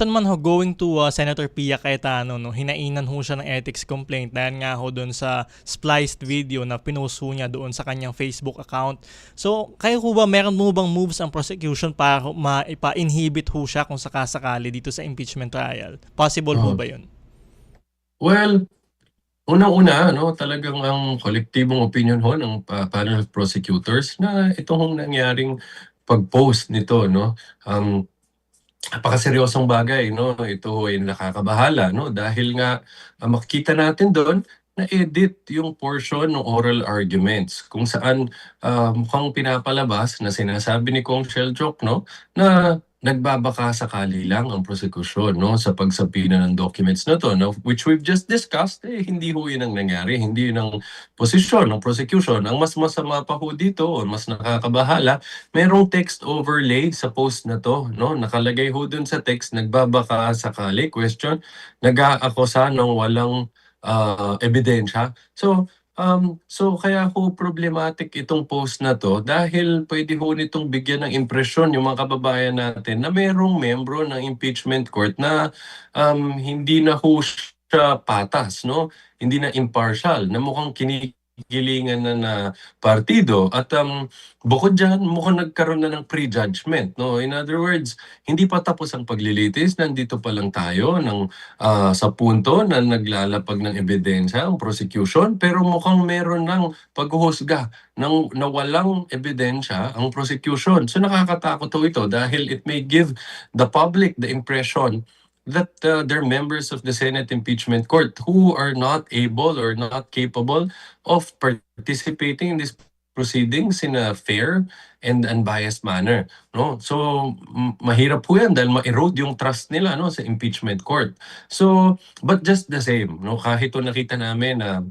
Ito naman ho, going to Senator Pia Cayetano, no, hinainan ho siya ng ethics complaint dahil nga ho doon sa spliced video na pinost ho niya doon sa kanyang Facebook account. So, kayo ho ba, meron mo bang moves ang prosecution para maipa-inhibit ho siya kung sakasakali dito sa impeachment trial? Possible ho ba yun? Well, unang-una, no, talagang ang kolektibong opinion ho ng panel of prosecutors na itong nangyaring pag-post nito, no, napakaseryosong bagay, no? Ito ay nakakabahala, no? Dahil nga makikita natin doon na edit yung portion ng oral arguments kung saan mukhang pinapalabas na sinasabi ni Kong Shelchok, no, na nagbabaka sakali lang ang prosekusyon, no, sa pagsapina ng documents na to, no, which we've just discussed. Hindi ho yun ang nangyari, hindi yun ang posisyon ng prosecution. Ang mas masama pa ho dito, o mas nakakabahala, merong text overlay sa post na to, no? Nakalagay ho dun sa text, nagbabaka sakali, question, nag-aakusa ng walang ebidensya. So kaya ho problematic itong post na to dahil pwede ho nitong bigyan ng impresyon yung mga kababayan natin na mayroong membro ng impeachment court na hindi na ho siya patas, no? Hindi na impartial, na mukhang kinikilingan na partido. At bukod dyan, mukhang nagkaroon na ng prejudgment, no? In other words, hindi pa tapos ang paglilitis, nandito pa lang tayo sa punto na naglalapag ng ebidensya ang prosecution, pero mukhang meron ng paghuhusga na walang ebidensya ang prosecution. So nakakatakot ho ito dahil it may give the public the impression that they're members of the Senate Impeachment Court who are not able or not capable of participating in these proceedings in a fair and unbiased manner, no? So mahirap po yan dahil ma-erode yung trust nila, no, sa impeachment court. So but just the same, no, kahit to nakita namin na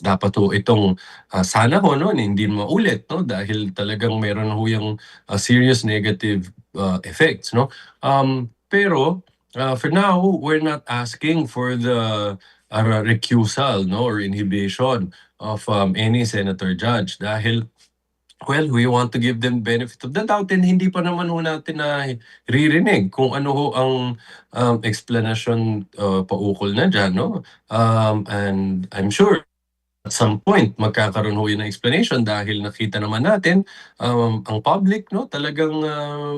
dapat ho itong sana ho, no, hindi maulit, no, dahil talagang meron ho yung serious negative effects, no. Pero for now, we're not asking for the recusal, no, or inhibition of any senator judge dahil we want to give them benefit of the doubt and hindi pa naman ho natin na ririnig kung ano ho ang explanation paukol na dyan, no? And I'm sure at some point magkakaroon ho yun ng explanation dahil nakita naman natin ang public, no, talagang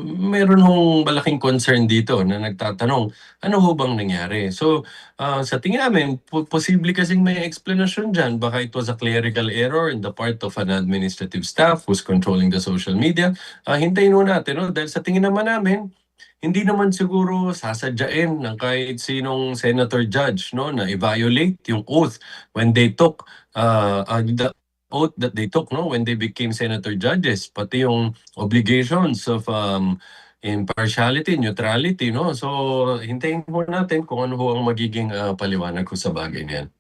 meron hong malaking concern dito na nagtatanong ano ho bang nangyari. So sa tingin namin posible kasing may explanation dyan, baka it was a clerical error in the part of an administrative staff who's controlling the social media. Hintayin ho natin, no, dahil sa tingin naman namin hindi naman siguro sasadyain ng kahit sinong senator judge, no, na i-violate yung oath when they took the oath that they took, no, when they became senator judges, pati yung obligations of impartiality, neutrality, no. So hintayin mo natin kung ano ho ang magiging paliwanag ko sa bagay niyan.